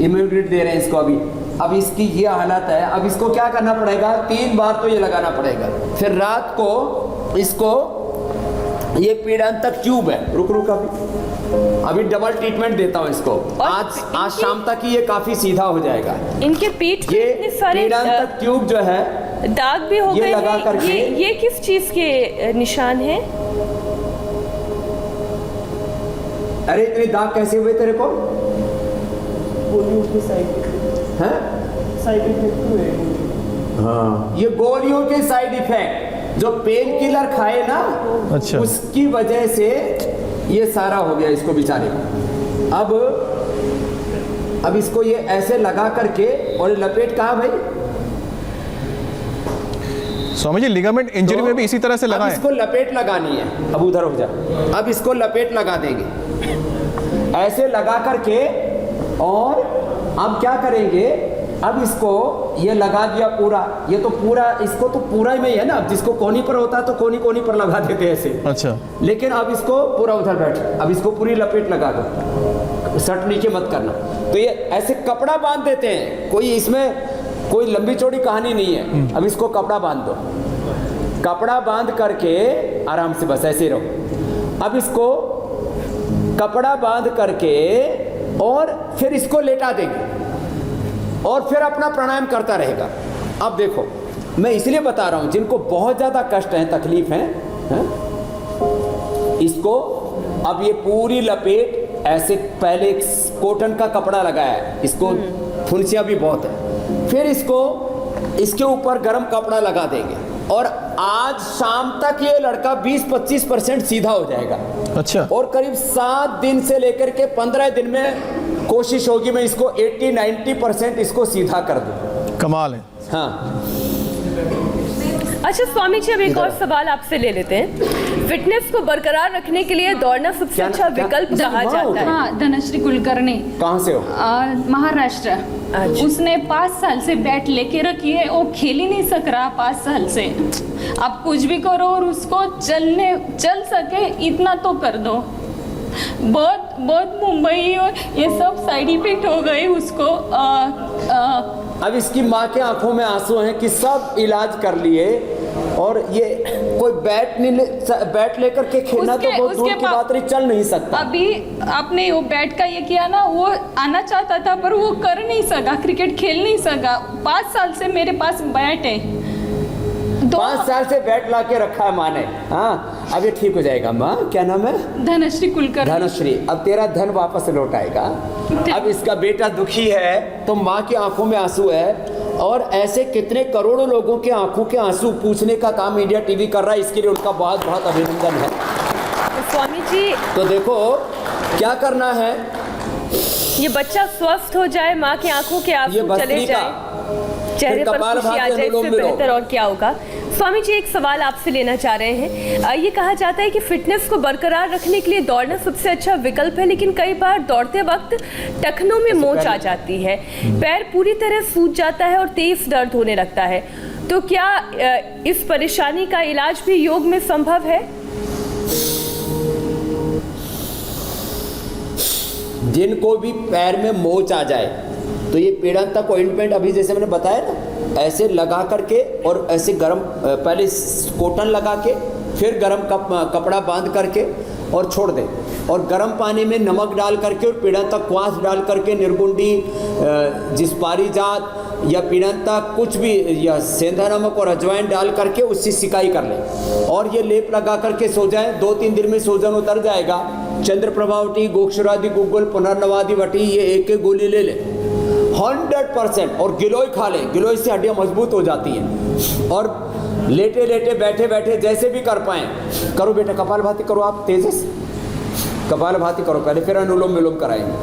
इम्यूनोग्रिड दे रहे हैं इसको अभी। अब इसकी ये हालत है, अब इसको क्या करना पड़ेगा, 3 बार तो ये लगाना पड़ेगा। फिर रात को इसको, ये पीड़ांतक ट्यूब है, रुक रुक अभी डबल ट्रीटमेंट देता हूँ इसको। आज शाम तक ही ये काफी सीधा हो जाएगा। इनके पीठ पे ये इतने सारे पीड़ांतक ट्यूब जो है दाग भी हो ये गए लगा हैं। करके, ये किस चीज के निशान हैं? अरे इतने दाग कैसे हुए तेरे को? हाँ, ये गोलियों के साइड इफेक्ट, जो पेन किलर खाए ना, अच्छा, उसकी वजह से ये सारा हो गया इसको बेचारे को। अब इसको ये ऐसे लगा करके, और लपेट कहाँ भाई? स्वामी जी, लिगामेंट इंजरी में भी इसी तरह से लगाएं। इसको लपेट लगानी है। अब उधर हो जा, अब इसको लपेट लगा देंगे ऐसे लगा करके। और अब क्या करेंगे, अब इसको ये लगा दिया पूरा, ये तो पूरा, इसको तो पूरा ही में ही है ना, जिसको कोनी पर होता है तो कोनी कोनी पर लगा देते हैं ऐसे। अच्छा, लेकिन अब इसको पूरा उधर बैठ, अब इसको पूरी लपेट लगा दो, सट नीचे मत करना। तो ये ऐसे कपड़ा बांध देते हैं, कोई इसमें कोई लंबी चौड़ी कहानी नहीं है। अब इसको कपड़ा बांध दो, कपड़ा बांध करके आराम से बस ऐसे रहो। अब इसको कपड़ा बांध करके और फिर इसको लेटा देंगे और फिर अपना प्राणायाम करता रहेगा। अब देखो, मैं इसलिए बता रहा हूं जिनको बहुत ज्यादा कष्ट है, तकलीफ है, इसको अब ये पूरी लपेट ऐसे, पहले कॉटन का कपड़ा लगाया है, इसको फुंसियां भी बहुत है, फिर इसको इसके ऊपर गर्म कपड़ा लगा देंगे और आज शाम तक ये लड़का 20-25% सीधा हो जाएगा। अच्छा, और करीब 7 दिन से लेकर के 15 दिन में कोशिश होगी मैं इसको 80-90% इसको सीधा कर दूं। कमाल है। हाँ, अच्छा स्वामी जी, अब एक और सवाल आपसे ले लेते हैं। फिटनेस को बरकरार रखने के लिए दौड़ना सबसे अच्छा विकल्प कहा जाता है। हाँ, धनश्री कुलकर्णी। कहाँ से हो? महाराष्ट्र। अच्छा। उसने 5 साल से बैट लेके रखी है, वो खेल ही नहीं सक रहा 5 साल से। आप कुछ भी करो और उसको चल सके इतना तो कर दो। बहुत मुंबई और ये सब साइड इफेक्ट हो गए उसको। अब इसकी माँ के आंखों में आंसू हैं कि सब इलाज कर लिए और ये कोई बैट लेकर के खेलना तो बहुत दूर की बात रही, चल नहीं सकता। अभी आपने वो बैट का ये किया ना, वो आना चाहता था पर वो कर नहीं सका, क्रिकेट खेल नहीं सका। 5 साल से मेरे पास बैट है, 5 साल से बैट ला के रखा है माँ ने। हाँ, अब ये ठीक हो जाएगा। माँ क्या नाम है? धनश्री कुलकर्णी। धनश्री, अब तेरा धन वापस लौट आएगा। अब इसका बेटा दुखी है तो माँ की आंखों में आंसू है, और ऐसे कितने करोड़ों लोगों के आंखों के आंसू पूछने का काम इंडिया टीवी कर रहा है। इसके लिए उनका बहुत बहुत अभिनंदन है। स्वामी जी, तो देखो क्या करना है, ये बच्चा स्वस्थ हो जाए, माँ की आंखों के ये आंसू चले भस्त्रिका, जाए, चेहरे पर कपाल खुशी आ भाती, जाए, अनुलोम इससे विलोम। बेहतर और क्या होगा। स्वामी जी, एक सवाल आपसे लेना चाह रहे हैं। ये कहा जाता है कि फिटनेस को बरकरार रखने के लिए दौड़ना सबसे अच्छा विकल्प है, लेकिन कई बार दौड़ते वक्त टखनों में मोच आ जाती है, पैर पूरी तरह सूज जाता है और तेज दर्द होने लगता है। तो क्या इस परेशानी का इलाज भी योग में संभव है? जिनको भी पैर में मोच आ जाए तो ये पीड़ांतक ऑइंटमेंट अभी जैसे मैंने बताया ना, ऐसे लगा करके और ऐसे गरम, पहले कॉटन लगा के फिर गरम कपड़ा बांध करके और छोड़ दें, और गर्म पानी में नमक डाल करके और पीड़ांतक क्वास डाल करके, निर्गुंडी, जिसपारी जात या पीड़ांतक कुछ भी, या सेंधा नमक और अजवाइन डाल करके उससे सिकाई कर लें और ये लेप लगा करके सो जाएं। 2-3 दिन में सूजन उतर जाएगा। चंद्र प्रभावटी, गोक्षरादि, गुग्गुल, पुनर्नवादि वटी, ये एक गोली ले लें 100%, और गिलोय खा लें। गिलोय से हड्डियां मजबूत हो जाती हैं। और लेटे लेटे बैठे बैठे जैसे भी कर पाएं करो। बेटा कपालभाति करो, आप तेजी से कपालभाति करो पहले, फिर अनुलोम विलोम कराएंगे।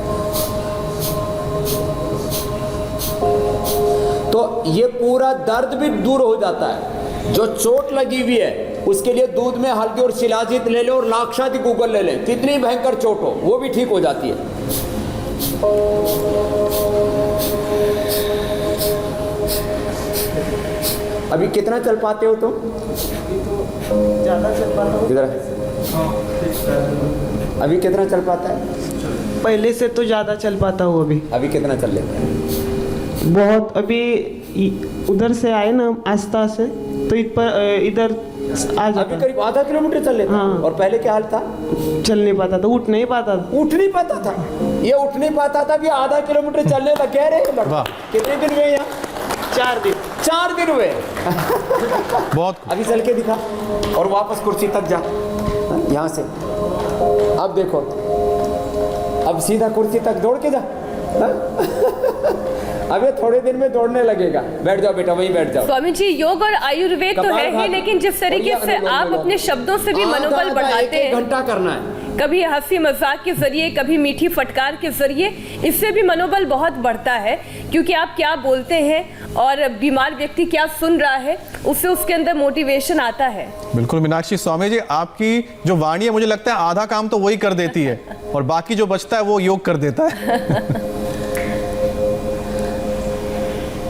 तो ये पूरा दर्द भी दूर हो जाता है। जो चोट लगी हुई है उसके लिए दूध में हल्दी और शिलाजीत ले लो और लाक्षादि गूगल ले लें। कितनी भयंकर चोट हो वो भी ठीक हो जाती है। अभी कितना चल पाते हो तुम? ज़्यादा चल पाता हूँ। किधर? अभी कितना चल पाता है? पहले से तो ज़्यादा चल पाता हूँ अभी। अभी कितना चल लेता है? बहुत। अभी उधर से आए ना आस्था से, तो इधर आ अभी जाता, करीब आधा किलोमीटर चल लेता। हाँ। और पहले क्या हाल था? चल नहीं पाता था, उठ नहीं पाता था। उठ नहीं पाता था। ये उठ नहीं पाता था, भी आधा किलोमीटर चलने लग गया रे लड़का। वाह। कितने दिन हुए यहाँ? 4 दिन हुए। बहुत। अभी चल के दिखा और वापस कुर्सी तक जा, यहाँ से। अब देखो, अब सीधा कुर्सी तक दौड़ के जा। अब ये थोड़े दिन में दौड़ने लगेगा। बैठ जाओ बेटा, वहीं बैठ जाओ। स्वामी जी, योग और आयुर्वेद तो है ही, लेकिन जिस तरीके से आप अपने शब्दों से भी मनोबल बढ़ाते हैं, 1 घंटा करना है। कभी हंसी मजाक के जरिए, कभी मीठी फटकार के जरिए, इससे भी मनोबल बहुत बढ़ता है, क्योंकि आप क्या बोलते हैं और बीमार व्यक्ति क्या सुन रहा है, उससे उसके अंदर मोटिवेशन आता है। बिल्कुल मीनाक्षी स्वामी जी, आपकी जो वाणी है मुझे लगता है आधा काम तो वही कर देती है और बाकी जो बचता है वो योग कर देता है।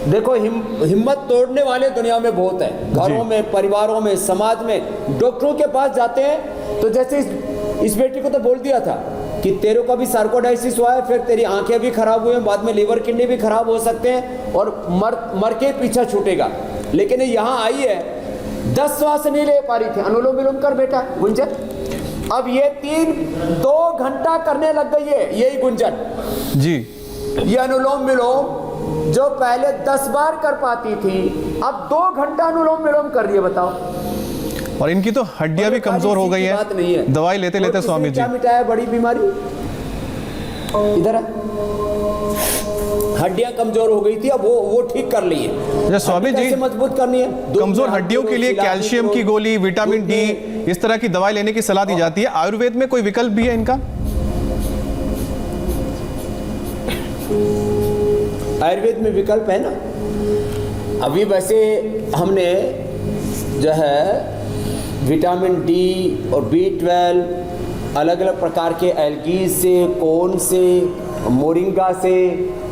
देखो हिम्मत तोड़ने वाले दुनिया में बहुत है, घरों में, परिवारों में, समाज में। डॉक्टरों के पास जाते हैं तो जैसे इस बेटी को तो बोल दिया था कि तेरे को भी सार्कोडाइसिस हुआ है, फिर तेरी आंखें भी खराब हुई हैं, बाद में लीवर किडनी भी खराब हो सकते हैं और मर के पीछा छूटेगा। लेकिन यहाँ आई है, 10 श्वास नहीं ले पा रही थी, अनुलोम विलोम कर बेटा गुंजन। अब ये 2 घंटा करने लग गई है, यही गुंजन जी। ये अनुलोम विलोम जो पहले 10 बार कर पाती थी, अब 2 घंटा अनुलोम विलोम कर रही है, बताओ। और इनकी तो हड्डियां भी कमजोर हो गई बात नहीं हैं, है। दवाई लेते लेते स्वामी जी। क्या मिटाया बड़ी बीमारी? इधर है, हड्डियां कमजोर हो गई थी, अब वो ठीक कर ली है। अच्छा स्वामी जी, कैसे मजबूत करनी है? कमजोर हड्डियों के लिए कैल्शियम की गोली, विटामिन डी, इस तरह की दवाई लेने की सलाह दी जाती है। आयुर्वेद में कोई विकल्प भी है इनका? आयुर्वेद में विकल्प है ना। अभी वैसे हमने जो है विटामिन डी और B12 अलग अलग प्रकार के एल्गी से, कोन से, मोरिंगा से,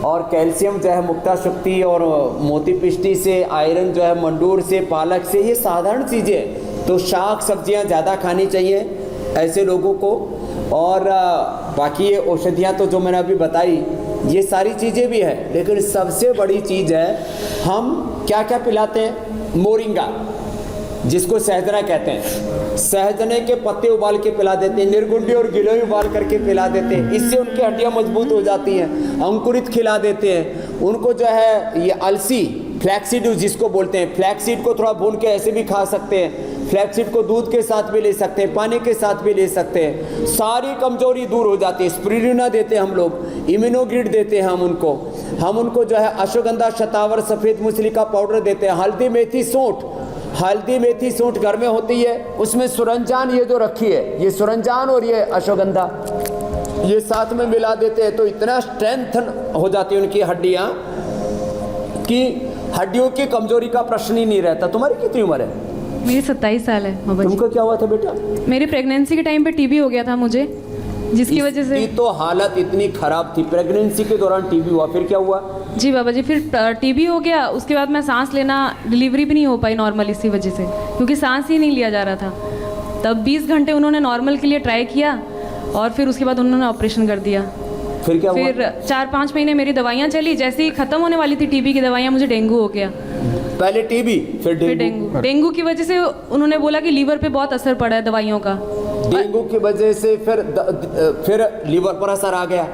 और कैल्शियम जो है मुक्ता शक्ति और मोती पिष्टी से, आयरन जो है मंडूर से, पालक से, ये साधारण चीज़ें। तो शाक सब्जियां ज़्यादा खानी चाहिए ऐसे लोगों को। और बाकी ये औषधियाँ तो जो मैंने अभी बताई, ये सारी चीज़ें भी है। लेकिन सबसे बड़ी चीज़ है, हम क्या क्या पिलाते हैं? मोरिंगा, जिसको सहजना कहते हैं, सहजने के पत्ते उबाल के पिला देते हैं, निर्गुंडी और गिलोय उबाल करके पिला देते हैं, इससे उनकी हड्डियां मजबूत हो जाती हैं। अंकुरित खिला देते हैं उनको, जो है ये अलसी, फ्लैक्सीड जिसको बोलते हैं, फ्लैक्सीड को थोड़ा भून के ऐसे भी खा सकते हैं, फ्लैक्सीड को दूध के साथ भी ले सकते हैं, पानी के साथ भी ले सकते हैं, सारी कमजोरी दूर हो जाती है। स्पिरुलिना देते हैं हम लोग, इम्यूनोग्रिड देते हैं हम उनको जो है अश्वगंधा, शतावर, सफ़ेद मूसली का पाउडर देते हैं, हल्दी मेथी सौंठ, हल्दी मेथी सूंठ घर में होती है, उसमें सुरंजान ये जो रखी है, ये सुरंजान और ये अश्वगंधा, ये साथ में मिला देते हैं तो इतना स्ट्रेंथन हो जाती है उनकी हड्डियां कि हड्डियों की कमजोरी का प्रश्न ही नहीं रहता। तुम्हारी कितनी उम्र है? मेरी 27 साल है बाबा जी। तुमको क्या हुआ था बेटा? मेरी प्रेगनेंसी के टाइम पे टीबी हो गया था मुझे, जिसकी वजह से तो हालत इतनी खराब थी, प्रेगनेंसी के दौरान टीबी हुआ, फिर क्या हुआ? जी बाबा जी, फिर टीबी हो गया। उसके बाद मैं सांस लेना, डिलीवरी भी नहीं हो पाई नॉर्मल इसी वजह से, क्योंकि सांस ही नहीं लिया जा रहा था। तब 20 घंटे उन्होंने नॉर्मल के लिए ट्राई किया और फिर उसके बाद उन्होंने ऑपरेशन कर दिया। फिर क्या हुआ? फिर 4-5 महीने मेरी दवाइयाँ चली, जैसे ही ख़त्म होने वाली थी टीबी की दवाइयाँ, मुझे डेंगू हो गया। पहले टीबी, फिर डेंगू। डेंगू की वजह से उन्होंने बोला कि लीवर पे बहुत असर पड़ा है दवाइयों का। डेंगू की वजह से फिर लीवर पर असर आ गया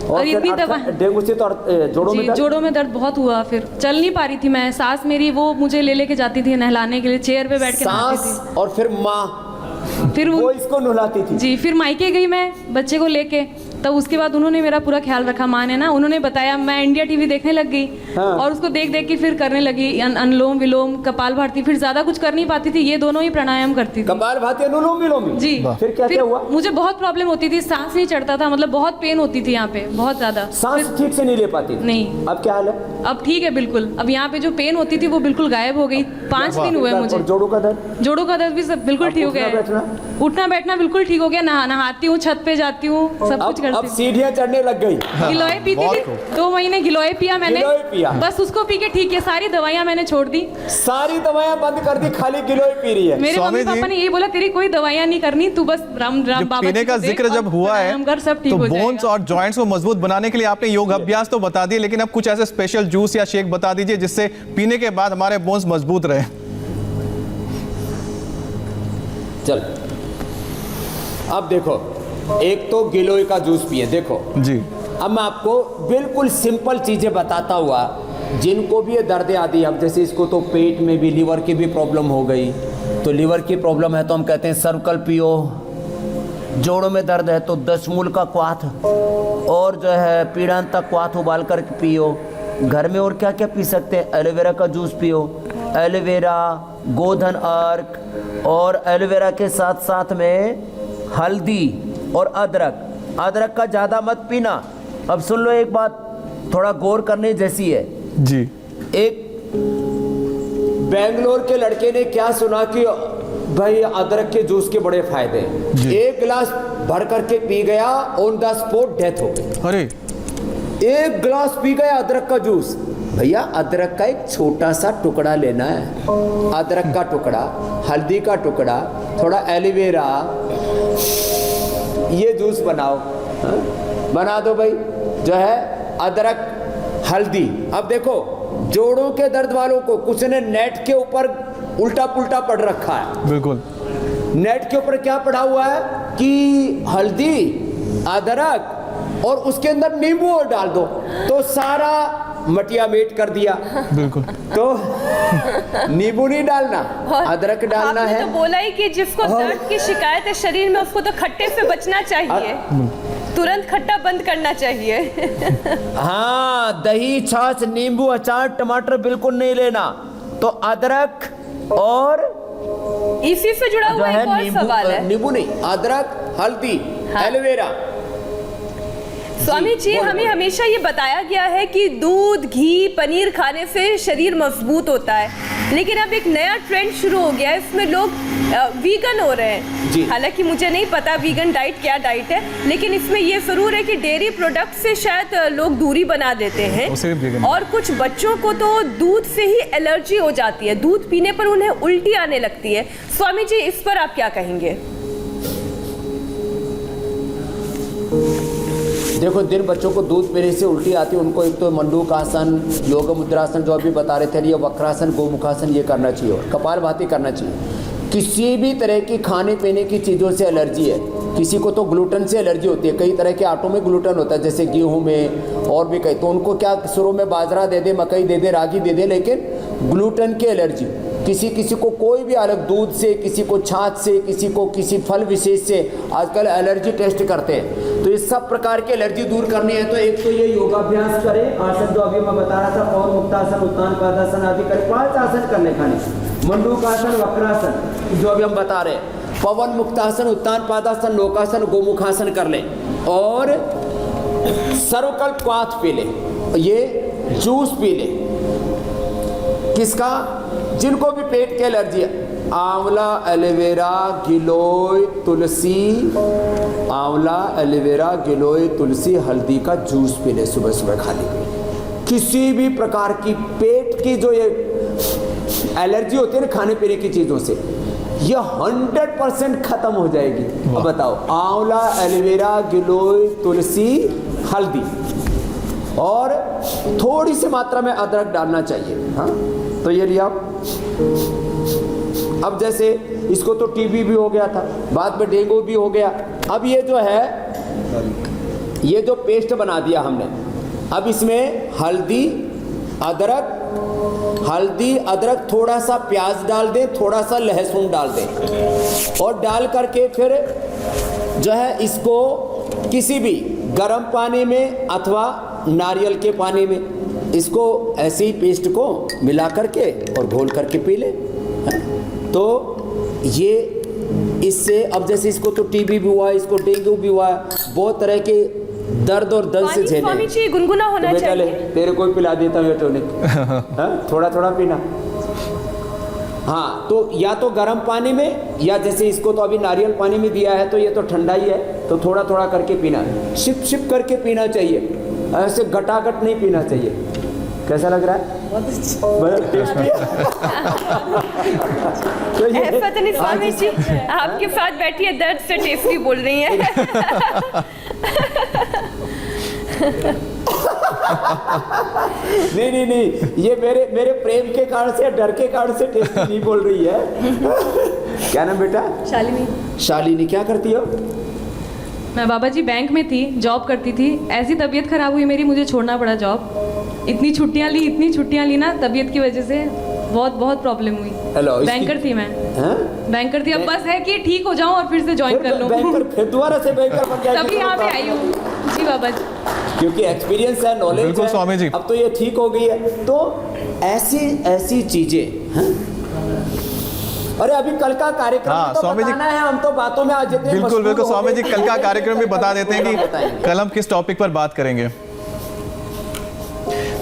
और इतनी दवा, डेंगू से तो जोड़ों में दर्द बहुत हुआ। फिर चल नहीं पा रही थी मैं, सास मेरी वो मुझे ले लेके जाती थी नहलाने के लिए, चेयर पे बैठ के नहलाती थी। और फिर माँ फिर वो इसको नहलाती थी। जी, फिर मायके गई मैं बच्चे को लेके, तब उसके बाद उन्होंने मेरा पूरा ख्याल रखा। माँ ने ना, उन्होंने बताया, मैं इंडिया टीवी देखने लग गई। हाँ। और उसको देख देख के फिर करने लगी अनुलोम विलोम, कपाल भारती। फिर ज्यादा कुछ कर नहीं पाती थी, ये दोनों ही प्राणायाम करती थी। कपाल भाती, अनुलोम विलोम जी। फिर क्या हुआ? मुझे बहुत प्रॉब्लम होती थी, सांस नहीं चढ़ता था, मतलब बहुत पेन होती थी यहाँ पे, बहुत ज्यादा। सांस ठीक से नहीं ले पाती थी? नहीं। अब क्या हाल है? अब ठीक है बिल्कुल। अब यहाँ पे जो पेन होती थी वो बिल्कुल गायब हो गई। 5 दिन हुए मुझे। जोड़ों का दर्द? जोड़ों का दर्द भी सब बिल्कुल ठीक हो गया। उठना बैठना बिल्कुल ठीक हो गया। नहाती हूँ, छत पे जाती हूँ, सब कुछ करती अब हूँ। सीढ़ियाँ चढ़ने लग गई। गिलोय पीती थी, 2 महीने गिलोय पिया मैंने। गिलोय पिया। बस उसको पी के ठीक है, सारी दवाइयाँ मैंने छोड़ दी। सारी दवाइयाँ बंद कर दी, खाली गिलोय पी रही है। मेरे मम्मी पापा ने यही बोला, तेरी कोई दवाइयाँ नहीं करनी, तू बस राम बाबा पीने का जिक्र जब हुआ है तो बोन्स और जॉइंट्स को मजबूत बनाने के लिए आपने योग अभ्यास तो बता दिए, लेकिन अब कुछ ऐसे स्पेशल जूस या शेक बता दीजिए जिससे पीने के बाद हमारे बोन्स मजबूत रहे। चल, अब देखो, एक तो गिलोय का जूस पिए, देखो जी। अब मैं आपको बिल्कुल सिंपल चीजें बताता हुआ, जिनको भी ये दर्द आदि, अब जैसे इसको तो पेट में भी, लीवर की भी प्रॉब्लम हो गई, तो लीवर की प्रॉब्लम है तो हम कहते हैं सर्वकल पियो। जोड़ों में दर्द है तो 10 मूल का क्वाथ और जो है पीड़ांता क्वाथ उबाल कर पियो। घर में और क्या क्या पी सकते हैं? एलोवेरा का जूस पियो, एलोवेरा, गोधन अर्क, और एलोवेरा के साथ साथ में हल्दी और अदरक। अदरक का ज़्यादा मत पीना। अब सुन लो एक बात, थोड़ा गौर करने जैसी है जी। एक बेंगलोर के लड़के ने क्या सुना कि भाई अदरक के जूस के बड़े फायदे हैं। 1 गिलास भर करके पी गया, ऑन द स्पॉट डेथ हो गई। अरे 1 गिलास पी गया अदरक का जूस, भैया अदरक का एक छोटा सा टुकड़ा लेना है, अदरक का टुकड़ा, हल्दी का टुकड़ा, थोड़ा एलोवेरा, ये जूस बनाओ, हाँ? बना दो भाई, जो है अदरक हल्दी। अब देखो जोड़ों के दर्द वालों को कुछ ने नेट के ऊपर उल्टा पुल्टा पढ़ रखा है। बिल्कुल, नेट के ऊपर क्या पढ़ा हुआ है कि हल्दी, अदरक और उसके अंदर नींबू और डाल दो, तो सारा मटिया मेट कर दिया। बिल्कुल। तो नींबू नहीं डालना, अदरक डालना आपने है। तो बोला ही कि जिसको दर्द की शिकायत है शरीर में, उसको तो खट्टे से बचना चाहिए, तुरंत खट्टा बंद करना चाहिए। हाँ, दही, छाछ, नींबू, अचार, टमाटर बिल्कुल नहीं लेना। तो अदरक और इसी से जुड़ा हुआ एक और सवाल है। नींबू नहीं, अदरक, हल्दी, एलोवेरा। स्वामी जी, हमें हमेशा ये बताया गया है कि दूध, घी, पनीर खाने से शरीर मजबूत होता है, लेकिन अब एक नया ट्रेंड शुरू हो गया है, इसमें लोग वीगन हो रहे हैं। हालांकि मुझे नहीं पता वीगन डाइट क्या डाइट है, लेकिन इसमें ये जरूर है कि डेयरी प्रोडक्ट से शायद लोग दूरी बना देते हैं। और कुछ बच्चों को तो दूध से ही एलर्जी हो जाती है, दूध पीने पर उन्हें उल्टी आने लगती है। स्वामी जी, इस पर आप क्या कहेंगे? देखो, जिन बच्चों को दूध पीने से उल्टी आती है उनको एक तो मंडूकासन, योग मुद्रासन जो अभी बता रहे थे, ये वक्रासन, गोमुखासन ये करना चाहिए, और कपालभाति करना चाहिए। किसी भी तरह की खाने पीने की चीज़ों से एलर्जी है, किसी को तो ग्लूटेन से एलर्जी होती है, कई तरह के आटों में ग्लूटेन होता है, जैसे गेहूं में और भी कई, तो उनको क्या शुरू में बाजरा दे दे, मकई दे दे, रागी दे दे, लेकिन ग्लूटेन की एलर्जी। किसी को कोई भी अलग, दूध से, किसी को छाछ से, किसी को किसी फल विशेष से आजकल एलर्जी टेस्ट करते हैं। तो ये सब प्रकार की एलर्जी दूर करनी है तो एक तो ये योगाभ्यास करें, आसन जो अभी मैं बता रहा था, पवन मुक्तासन, उत्तान पादासन आदि करें, 5 आसन करने खाने, मंडूकासन, वक्रासन जो अभी हम बता रहे हैं, पवन मुक्तासन, उत्तान पादासन, लोकासन, गोमुखासन कर लें, और सर्वकल्प क्वाथ पी लें, ये जूस पी लें। किसका? जिनको भी पेट की एलर्जी है, आंवला, एलोवेरा, गिलोय, तुलसी, आंवला, एलोवेरा, गिलोय, तुलसी, हल्दी का जूस पी ले सुबह सुबह खाली पेट। किसी भी प्रकार की पेट की जो ये एलर्जी होती है ना खाने पीने की चीजों से, ये 100% खत्म हो जाएगी। अब बताओ, आंवला, एलोवेरा, गिलोय, तुलसी, हल्दी और थोड़ी सी मात्रा में अदरक डालना चाहिए। हाँ, तो ये लिया। अब जैसे इसको तो टीबी भी हो गया था, बाद में डेंगू भी हो गया, अब ये जो है, ये जो पेस्ट बना दिया हमने, अब इसमें हल्दी, अदरक, थोड़ा सा प्याज डाल दें, थोड़ा सा लहसुन डाल दें, और डाल करके फिर जो है इसको किसी भी गर्म पानी में अथवा नारियल के पानी में इसको ऐसे ही पेस्ट को मिला करके और घोल करके पी ले। तो ये इससे, अब जैसे इसको तो टीबी भी हुआ, इसको डेंगू भी हुआ, बहुत तरह के दर्द और दर्द से झेले। स्वामी जी, गुनगुना होना चाहिए। तेरे को पिला देता हूँ टॉनिक, थोड़ा थोड़ा पीना। हाँ, तो या तो गर्म पानी में, या जैसे इसको तो अभी नारियल पानी में दिया है तो ये तो ठंडा ही है, तो थोड़ा थोड़ा करके पीना, शिप शिप करके पीना चाहिए, ऐसे गटागट नहीं पीना चाहिए। कैसा लग रहा है? बहुत टेस्टी है। तो ये पता नहीं स्वामी जी, आपके साथ बैठी है, दर्द से टेस्टी बोल रही है। नहीं, ये मेरे प्रेम के कारण से, डर के कारण से टेस्टी नहीं बोल रही है। क्या नाम बेटा? शालिनी। क्या करती हो? मैं बाबा जी बैंक में थी, जॉब करती थी, ऐसी तबीयत खराब हुई मेरी, मुझे छोड़ना पड़ा जॉब। इतनी छुट्टियां ली ना, तबीयत की वजह से बहुत प्रॉब्लम हुई। बैंकर थी मैं। बैंकर थी, अब बस है कि ठीक हो जाऊं और फिर से ज्वाइन कर लूं। बैंकर फिर दोबारा से बैंकर बन जाएगी। तभी यहाँ पे आई हूँ जी बाबा जी, क्योंकि एक्सपीरियंस है, नॉलेज है। स्वामी जी, अब तो ये ठीक हो गई है। तो ऐसी चीजें, अरे अभी कल का कार्यक्रम तो स्वामी जी, बताना है, हम तो बातों में आज जितने बिल्कुल स्वामी जी, कल का कार्यक्रम भी बता देते हैं कि कल हम किस टॉपिक पर बात करेंगे।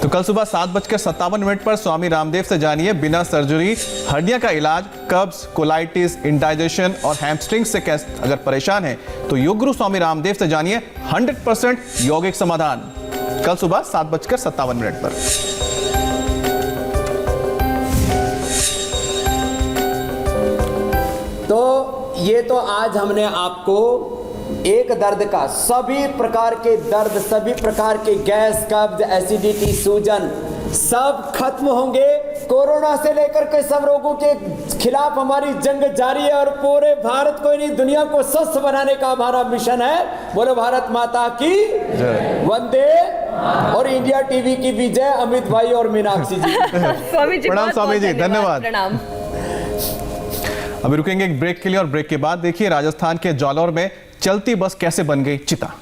तो कल सुबह 7:57 पर स्वामी रामदेव से जानिए बिना सर्जरी हड्डियां का इलाज, कब्ज, कोलाइटिस, इंडाइजेशन और हैमस्ट्रिंग से कैसे अगर परेशान है तो योग गुरु स्वामी रामदेव से जानिए 100% यौगिक समाधान। कल सुबह 7:57 पर। ये तो आज हमने आपको एक दर्द का, सभी प्रकार के दर्द, सभी प्रकार के गैस, कब्ज, एसिडिटी, सूजन सब खत्म होंगे। कोरोना से लेकर के सब रोगों के खिलाफ हमारी जंग जारी है और पूरे भारत को, नहीं दुनिया को स्वस्थ बनाने का हमारा मिशन है। बोलो भारत माता की वंदे, और इंडिया टीवी की भी जय। अमित भाई और मीनाक्षी जी स्वामी जी, प्रणाम स्वामी जी, धन्यवाद। प्रणाम। अभी रुकेंगे एक ब्रेक के लिए और ब्रेक के बाद देखिए राजस्थान के जालौर में चलती बस कैसे बन गई चिता।